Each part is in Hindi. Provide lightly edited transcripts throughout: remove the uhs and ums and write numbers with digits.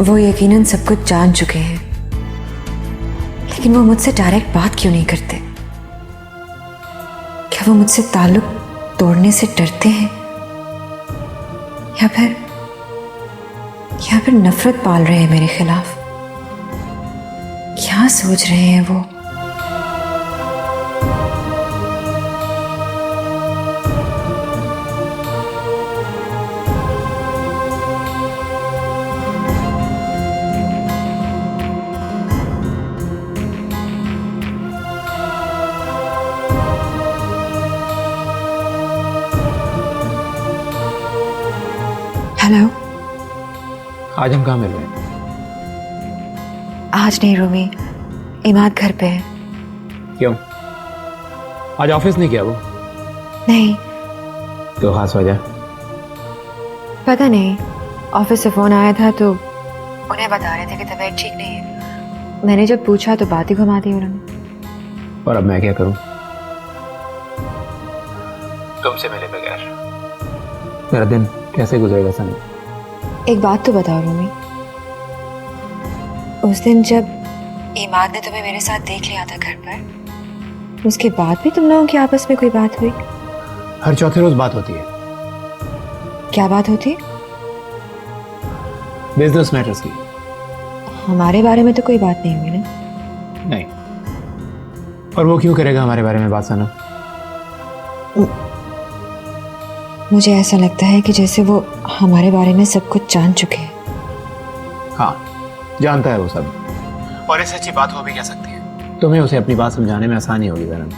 वो यकीनन सब कुछ जान चुके हैं, लेकिन वो मुझसे डायरेक्ट बात क्यों नहीं करते? क्या वो मुझसे ताल्लुक तोड़ने से डरते हैं, या फिर नफरत पाल रहे हैं मेरे खिलाफ? क्या सोच रहे हैं वो? हेलो। आज हम कहाँ मिल रहे हैं? आज नहीं रूमी, इमाद घर पे है। क्यों? आज ऑफिस नहीं किया वो? नहीं। तो खास वजह? पता नहीं, ऑफिस से फोन आया था तो उन्हें बता रहे थे कि तबीयत ठीक नहीं है। मैंने जब पूछा तो बात ही घुमा दी उन्होंने। और अब मैं क्या करूं? तुमसे मिले बगैर मेरा दिन कैसे गुजरेगा सनी? एक बात तो बताओ रूमी, उस दिन जब इमाद ने तुम्हें मेरे साथ देख लिया था घर पर, उसके बाद भी तुम लोगों की आपस में कोई बात हुई? हर चौथे रोज बात होती है। क्या बात होती? बिजनेस मैटर्स की। हमारे बारे में तो कोई बात नहीं हुई ना? नहीं। और वो क्यों करेगा हमारे बारे में बात सनम? मुझे ऐसा लगता है कि जैसे वो हमारे बारे में सब कुछ जान चुके हैं। हाँ, जानता है वो सब। और ऐसी अच्छी बात हो भी क्या सकती है? तुम्हें उसे अपनी बात समझाने में आसानी होगी सनम।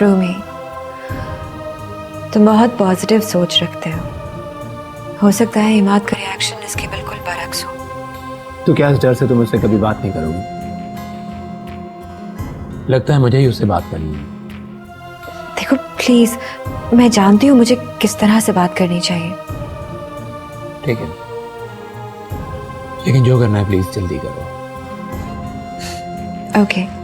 रूमी, तुम बहुत पॉजिटिव सोच रखते हो सकता है इमाद का रिएक्शन इसके बिल्कुल बरक्स हो। तो क्या इस डर से तुम उससे कभी बात नहीं करोगी? लगता है मुझे ही उससे बात करनी है। देखो प्लीज, मैं जानती हूँ मुझे किस तरह से बात करनी चाहिए। ठीक है, लेकिन जो करना है प्लीज जल्दी करो। Okay.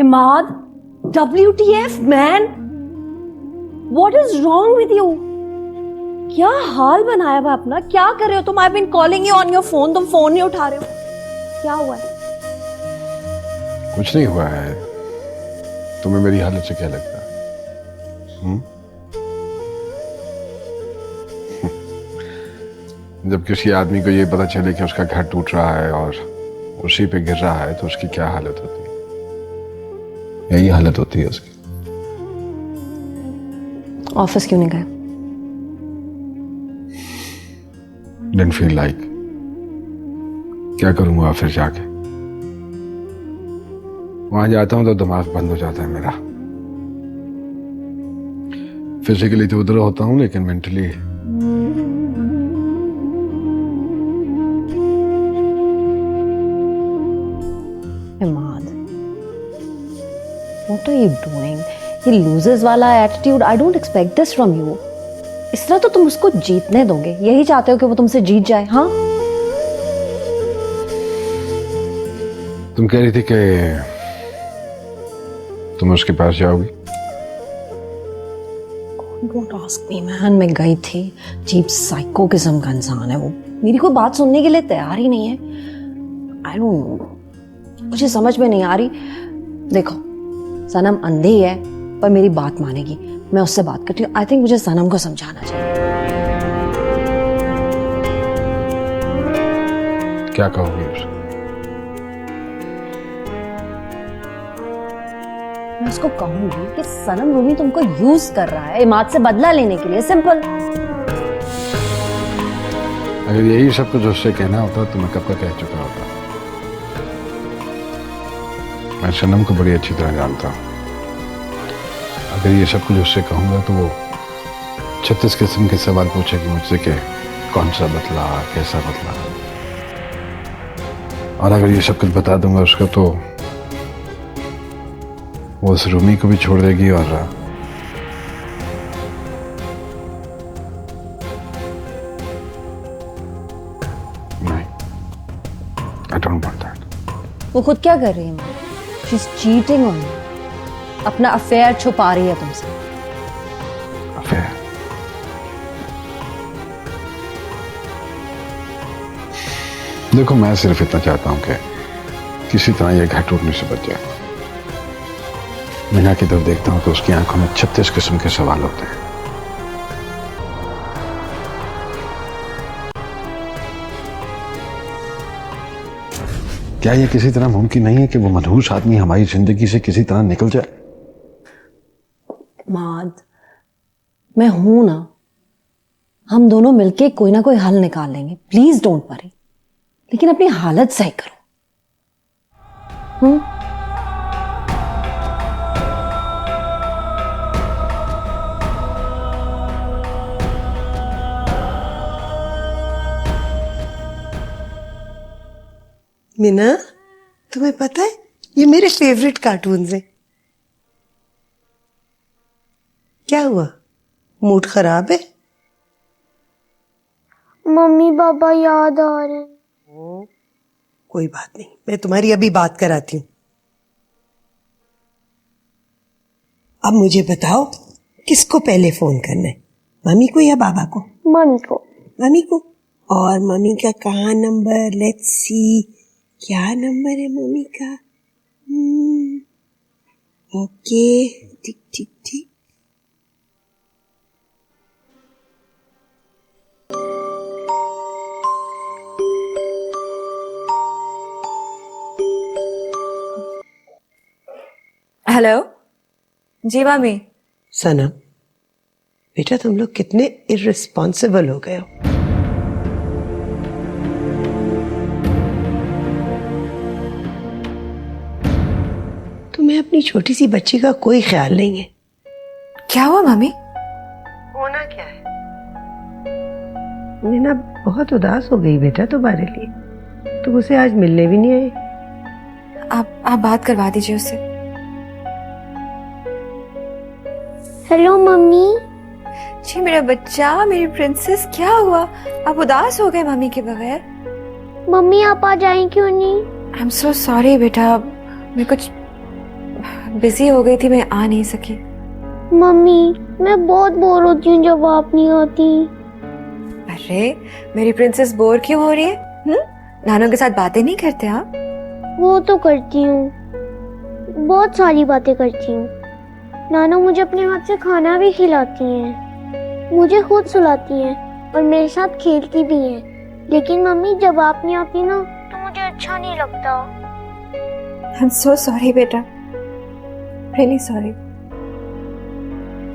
Imad, WTF man? What is wrong with you? क्या हाल बनाया हुआ अपना? क्या कर रहे हो तुम? I've been calling you on your phone, तुम फोन नहीं उठा रहे हो। क्या हुआ है? कुछ नहीं हुआ है। तुम्हें मेरी हालत से क्या लगता है? जब किसी आदमी को ये पता चले कि उसका घर टूट रहा है और उसी पे गिर रहा है तो उसकी क्या हालत होती है? यही हालत होती है उसकी। ऑफिस क्यों नहीं गए? Didn't feel like। क्या करूंगा फिर जाके? वहां जाता हूं तो दिमाग बंद हो जाता है मेरा। फिजिकली तो उधर होता हूं लेकिन mentally Imad, what are you doing? ये losers वाला attitude, I don't expect this from you। इस तरह तो तुम उसको जीतने दोगे? यही चाहते हो कि वो तुमसे जीत जाए? हाँ, तुम कह रही थी कि तुम उसके पास जाओगी। Don't ask me man, मैं गई थी। अजीब साइको किस्म का इंसान है वो, मेरी कोई बात सुनने के लिए तैयार ही नहीं है। I don't know, मुझे समझ में नहीं आ रही। देखो, सनम अंधी है पर मेरी बात मानेगी। मैं उससे बात करती हूँ। आई थिंक मुझे सनम को समझाना चाहिए। क्या कहोगी उसे? मैं उसको कहूंगी कि सनम रूमी तुमको यूज कर रहा है इमाद से बदला लेने के लिए। सिंपल। अगर यही सब कुछ उससे कहना होता तो मैं कब का कह चुका होता। मैं सनम को बड़ी अच्छी तरह जानता हूँ। अगर ये सब कुछ उससे कहूंगा तो वो 36 किस्म के सवाल पूछेगी मुझसे कि कौन सा बदला, कैसा बदला। और अगर ये सब कुछ बता दूंगा उसको तो वो उस रूमी को भी छोड़ देगी और डोंट वांट दैट। वो खुद क्या कर रही है माँ? She is cheating on you, अपना अफेयर छुपा रही है तुमसे। अफेयर? देखो मैं सिर्फ इतना चाहता हूं कि किसी तरह ये घर टूटने से बच जाए। मीना की तरफ देखता हूं तो उसकी आंखों में 36 किस्म के सवाल होते हैं। क्या ये किसी तरह मुमकिन नहीं है कि वो मनहूस आदमी हमारी जिंदगी से किसी तरह निकल जाए? माद, मैं हूं ना, हम दोनों मिलके कोई ना कोई हल निकाल लेंगे। प्लीज डोंट वरी, लेकिन अपनी हालत सही करो। मीना, तुम्हें पता है ये मेरे फेवरेट कार्टून्स हैं। क्या हुआ, मूड खराब है? मम्मी पापा याद आ रहे हैं। कोई बात नहीं, मैं तुम्हारी अभी बात कराती हूँ। अब मुझे बताओ किसको पहले फोन करना है, मम्मी को या बाबा को? मम्मी को। मम्मी को। और मम्मी का कहाँ नंबर? लेट्स सी, क्या नंबर है मम्मी का? ओके, ठीक ठीक ठीक। हेलो जी मामी। सनम बेटा, तुम लोग कितने इररिस्पॉन्सिबल हो गए हो। तुम्हें अपनी छोटी सी बच्ची का कोई ख्याल नहीं है। क्या हुआ मामी? होना क्या है, मीना बहुत उदास हो गई बेटा तुम्हारे लिए। तुम उसे आज मिलने भी नहीं आए। आप बात करवा दीजिए उससे। Hello mummy. जी मेरा बच्चा, मेरी प्रिंसेस, क्या हुआ? आप उदास हो गए मम्मी के बगैर? मम्मी आप आ जाएं क्यों नहीं? आई एम सो सॉरी बेटा, मैं कुछ बिजी हो गई थी, मैं आ नहीं सकी। मम्मी मैं बहुत बोर होती हूँ जब आप नहीं आती। अरे मेरी प्रिंसेस बोर क्यों हो रही है? नानों के साथ बातें नहीं करते आप? वो तो करती हूँ, बहुत सारी बातें करती हूँ। नाना मुझे अपने हाथ से खाना भी खिलाती हैं, मुझे खुद सुलाती हैं और मेरे साथ खेलती भी हैं। लेकिन मम्मी जब आप नहीं आती ना तो मुझे अच्छा नहीं लगता। आई एम सो सॉरी बेटा, रियली सॉरी।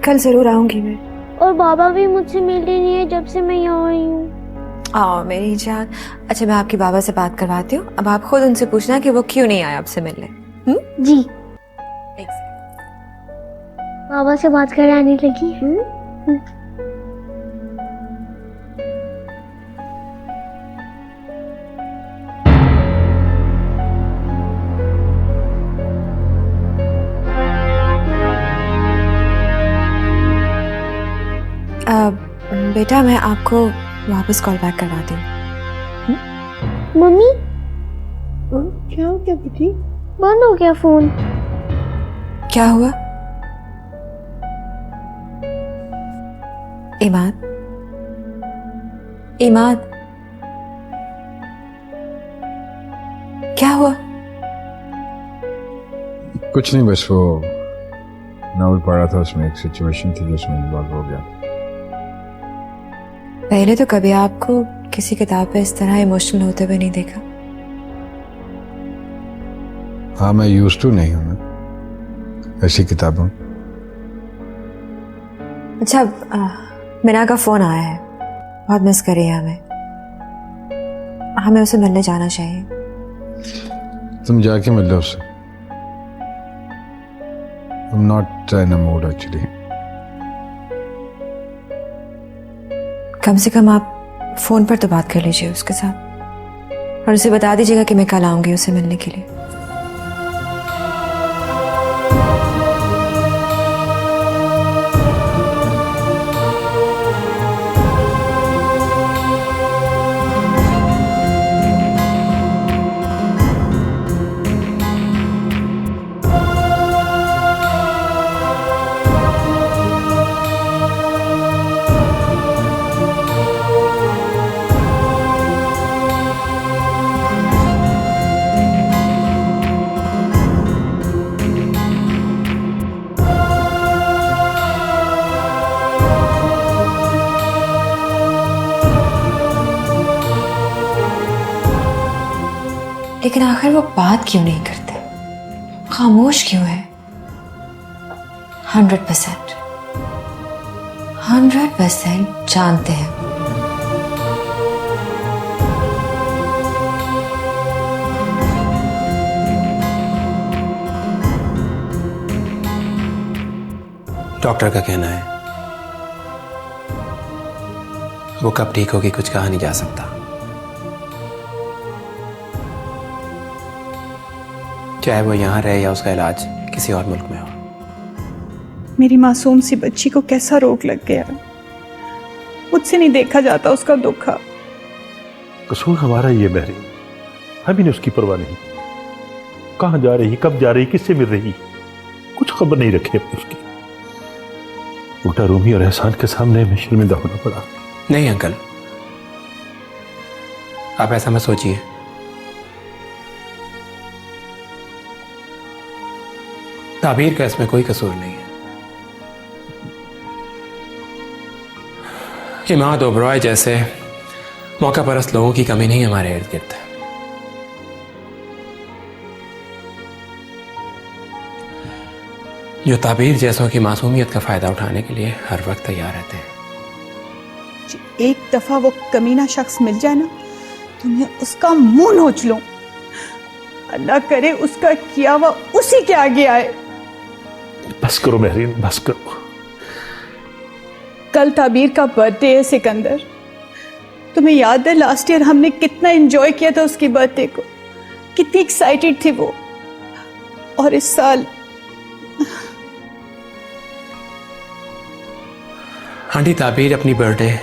कल जरूर आऊंगी मैं। और बाबा भी मुझसे मिलते नहीं है जब से मैं यहाँ आई हूँ। आओ मेरी जान। अच्छा मैं आपकी बाबा से बात करवाती हूँ, अब आप खुद उनसे पूछना कि वो क्यों नहीं आए आपसे मिलने। जी बाबा से बात कराने लगी। बेटा मैं आपको वापस कॉल बैक करवाती हूँ। मम्मी क्या हो गया बेटी? बंद हो गया फोन। क्या हुआ? इमाद, इमाद, क्या हुआ? कुछ नहीं, बस वो नॉवल पढ़ा था, उसमें एक सिचुएशन थी जिसमें इन्वॉल्व हो गया। पहले तो कभी आपको किसी किताब पे इस तरह इमोशनल होते हुए नहीं देखा। हाँ मैं यूज्ड टू नहीं हूं ना ऐसी किताबों। अच्छा मीना का फोन आया है, बहुत मिस कर रही है हमें। हमें उसे मिलने जाना चाहिए। तुम जाके मिल लो उससे। I'm not in a mood actually. कम से कम आप फोन पर तो बात कर लीजिए उसके साथ और उसे बता दीजिएगा कि मैं कल आऊंगी उसे मिलने के लिए। लेकिन आखिर वो बात क्यों नहीं करते, खामोश क्यों है? 100% जानते हैं। डॉक्टर का कहना है वो कब ठीक होगी कुछ कहा नहीं जा सकता। चाहे वो यहाँ रहे या उसका इलाज किसी और मुल्क में हो। मेरी मासूम सी बच्ची को कैसा रोग लग गया, मुझसे नहीं देखा जाता उसका दुख। कसूर हमारा ये बहरीन, हमें ने उसकी परवाह नहीं। कहाँ जा रही, कब जा रही, किससे मिल रही, कुछ खबर नहीं रखी अपनी उसकी। उल्टा रूमी और एहसान के सामने हमें शर्मिंदा होना पड़ा। नहीं अंकल, आप ऐसा मत सोचिए। ताबीर का इसमें कोई कसूर नहीं है। इमाद ओबरॉय जैसे मौका परस्त लोगों की कमी नहीं हमारे इर्द गिर्द। जो ताबीर जैसों की मासूमियत का फायदा उठाने के लिए हर वक्त तैयार रहते हैं। एक दफा वो कमीना शख्स मिल जाए ना, तुम्हें उसका मुंह नोच लो। अल्लाह करे उसका किया हुआ उसी के आगे आए। बस करो महरीन, बस करो। कल ताबीर का बर्थडे है सिकंदर, तुम्हें याद है लास्ट ईयर हमने कितना एंजॉय किया था उसकी बर्थडे को, कितनी एक्साइटेड थी वो। और इस साल आंटी ताबीर अपनी बर्थडे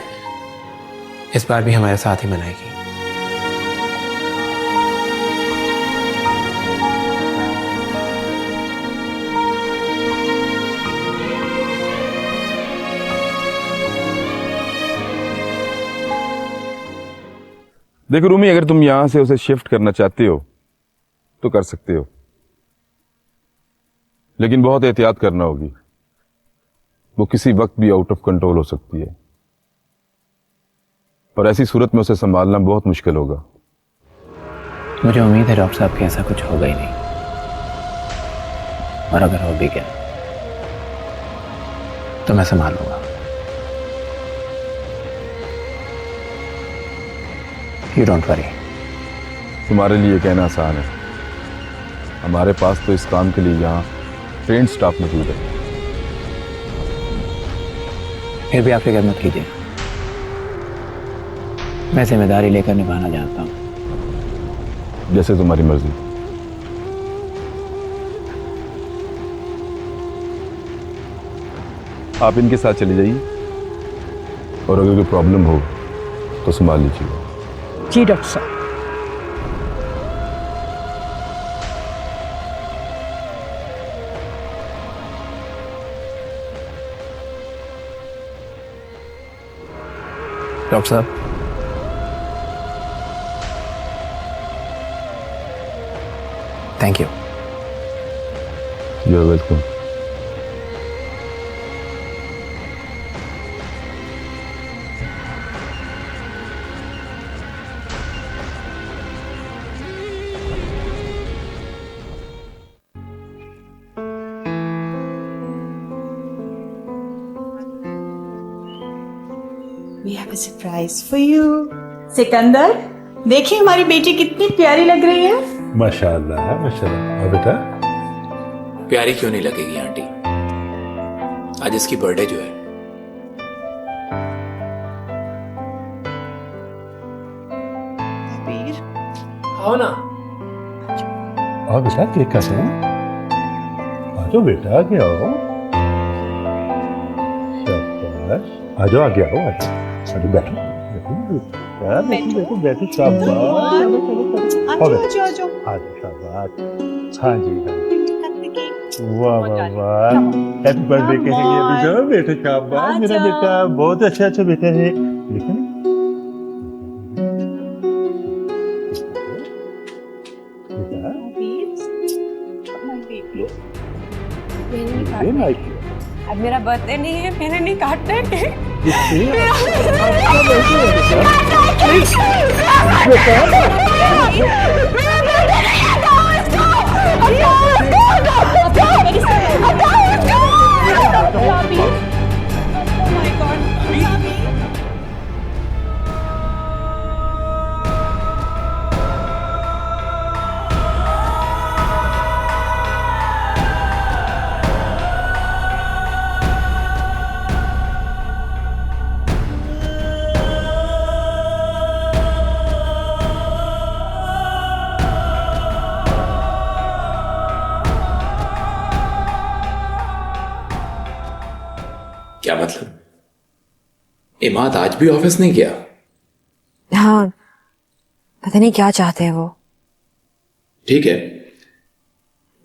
इस बार भी हमारे साथ ही मनाएगी। देखो रूमी, अगर तुम यहां से उसे शिफ्ट करना चाहते हो तो कर सकते हो, लेकिन बहुत एहतियात करना होगी। वो किसी वक्त भी आउट ऑफ कंट्रोल हो सकती है और ऐसी सूरत में उसे संभालना बहुत मुश्किल होगा। मुझे उम्मीद है डॉक्टर साहब कि ऐसा कुछ होगा ही नहीं, और अगर हो भी गया तो मैं संभाल लूंगा। You don't worry। तुम्हारे लिए कहना आसान है, हमारे पास तो इस काम के लिए यहाँ ट्रेंड स्टाफ मौजूद है। फिर भी आप फिक्र मत कीजिए, मैं जिम्मेदारी लेकर निभाना चाहता हूँ। जैसे तुम्हारी मर्जी। आप इनके साथ चली जाइए और अगर कोई प्रॉब्लम हो तो संभाल लीजिएगा। जी डॉक्टर साहब। डॉक्टर साहब, thank you. You are welcome. We have a surprise for you। Sikandar, देखिए हमारी बेटी कितनी प्यारी लग रही है। माशाअल्लाह माशाअल्लाह। और बेटा प्यारी क्यों नहीं लगेगी आंटी, आज इसकी बर्थडे जो है। आओ ना। और बेटा केक काटो। आ जाओ बेटा, आगे आओ। शाबाश, आ जाओ आगे आओ। आगे बैठो बैठो बैठो। शाबाश, शाबाश। हाँ जी, वाह वाह वाह, हैप्पी बर्थडे कहेंगे बेटा। बेटा शाबाश, मेरा बेटा बहुत अच्छा अच्छा बेटा है। लेकिन अब मेरा बर्थडे नहीं है, मैंने नहीं काटना है केक। क्या मतलब? इमाद आज भी ऑफिस नहीं गया? हाँ, पता नहीं क्या चाहते हैं वो। ठीक है,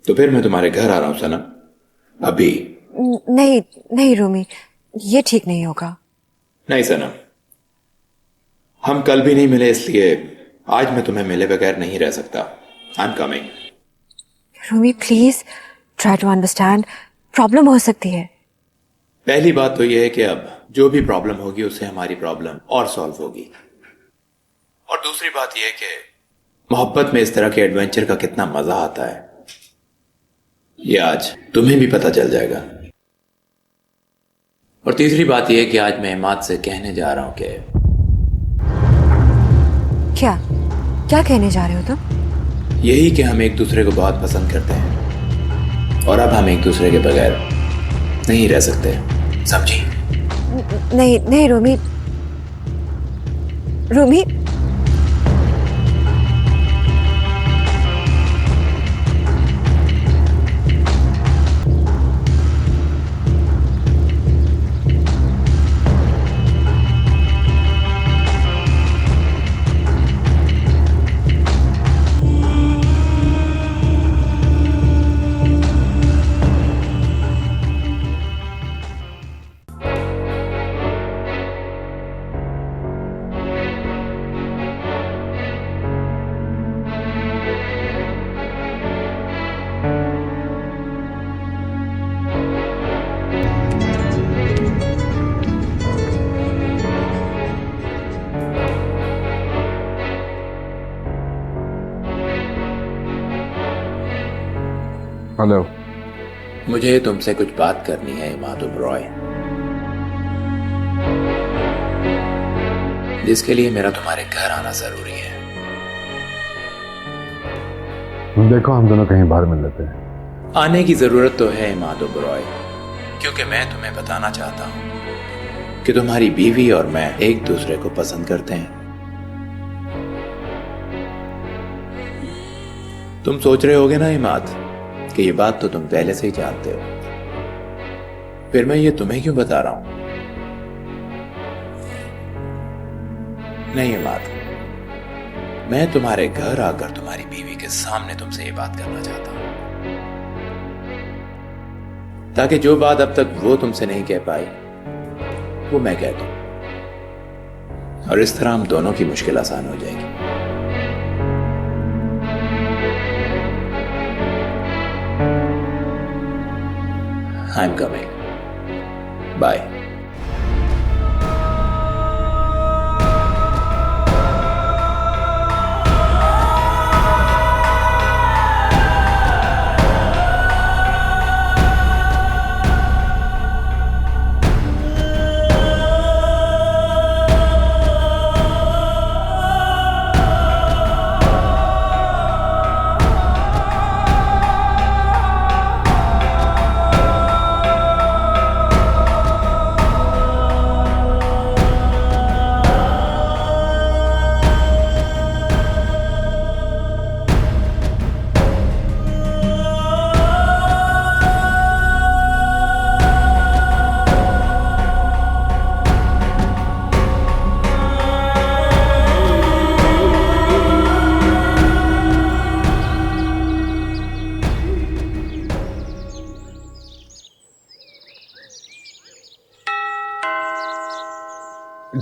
तो फिर मैं तुम्हारे घर आ रहा हूं सनम, अभी। नहीं नहीं रूमी, ये ठीक नहीं होगा। नहीं सनम, हम कल भी नहीं मिले, इसलिए आज मैं तुम्हें मिले बगैर नहीं रह सकता। I am coming. Rumi please try to understand, problem हो सकती है। पहली बात तो यह है कि अब जो भी प्रॉब्लम होगी उससे हमारी प्रॉब्लम और सॉल्व होगी। और दूसरी बात यह कि मोहब्बत में इस तरह के एडवेंचर का कितना मजा आता है, यह आज तुम्हें भी पता चल जाएगा। और तीसरी बात यह है कि आज मैं इमाद से कहने जा रहा हूं कि क्या क्या कहने जा रहे हो तुम? यही कि हम एक दूसरे को बहुत पसंद करते हैं और अब हम एक दूसरे के बगैर नहीं रह सकते, समझी? नहीं नहीं रूमी, रूमी हेलो। मुझे तुमसे कुछ बात करनी है इमाद ओबरॉय, जिसके लिए मेरा तुम्हारे घर आना जरूरी है। देखो हम दोनों कहीं बाहर मिल लेते हैं। आने की जरूरत तो है इमाद ओबरॉय, क्योंकि मैं तुम्हें बताना चाहता हूं कि तुम्हारी बीवी और मैं एक दूसरे को पसंद करते हैं। तुम सोच रहे होगे ना इमाद कि ये बात तो तुम पहले से ही जानते हो, फिर मैं ये तुम्हें क्यों बता रहा हूं? नहीं इमाद, मैं तुम्हारे घर आकर तुम्हारी बीवी के सामने तुमसे ये बात करना चाहता हूं, ताकि जो बात अब तक वो तुमसे नहीं कह पाई वो मैं कह दूं, और इस तरह हम दोनों की मुश्किल आसान हो जाएगी। I'm coming. Bye.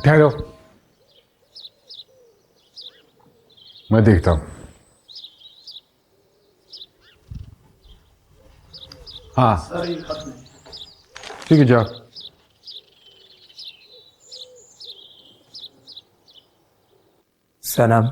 ठहरो, मैं देखता हूं। हाँ ठीक है, जाओ। सनम,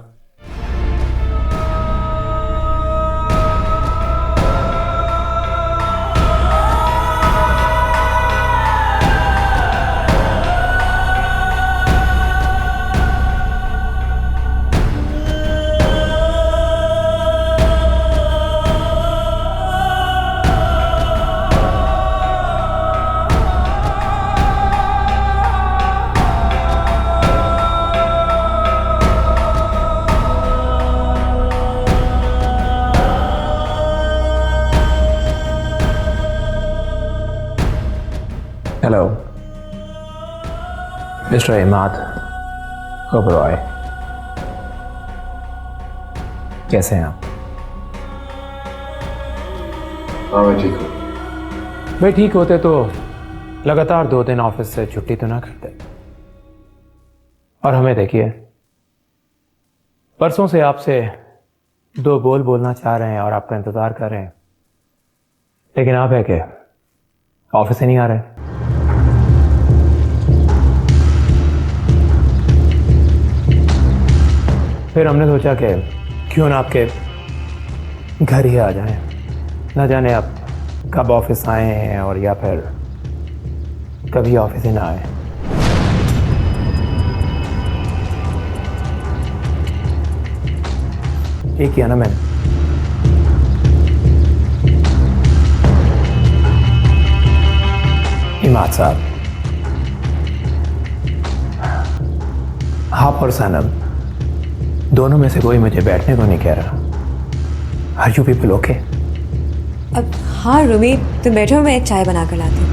हेलो। मिस्टर इमाद ओबरॉय, कैसे हैं आप? हाँ मैं ठीक हूँ। भाई ठीक होते तो लगातार 2 दिन ऑफिस से छुट्टी तो ना करते। और हमें देखिए, परसों से आपसे 2 बोल बोलना चाह रहे हैं और आपका इंतजार कर रहे हैं, लेकिन आप है कि ऑफिस से नहीं आ रहे। फिर हमने सोचा कि क्यों ना आपके घर ही आ जाएं, ना जाने आप कब ऑफिस आए हैं और या फिर कभी ऑफिस ही ना आए। ठीक किया ना मैंने? इमाद साहब, आप और सनम दोनों में से कोई मुझे बैठने को नहीं कह रहा। Are you people okay? अब हाँ रूमी, तुम बैठो, मैं चाय बना कर लाती हूँ।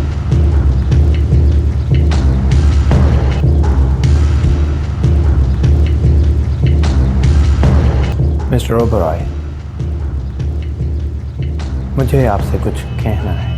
मिस्टर ओबरॉय, मुझे आपसे कुछ कहना है।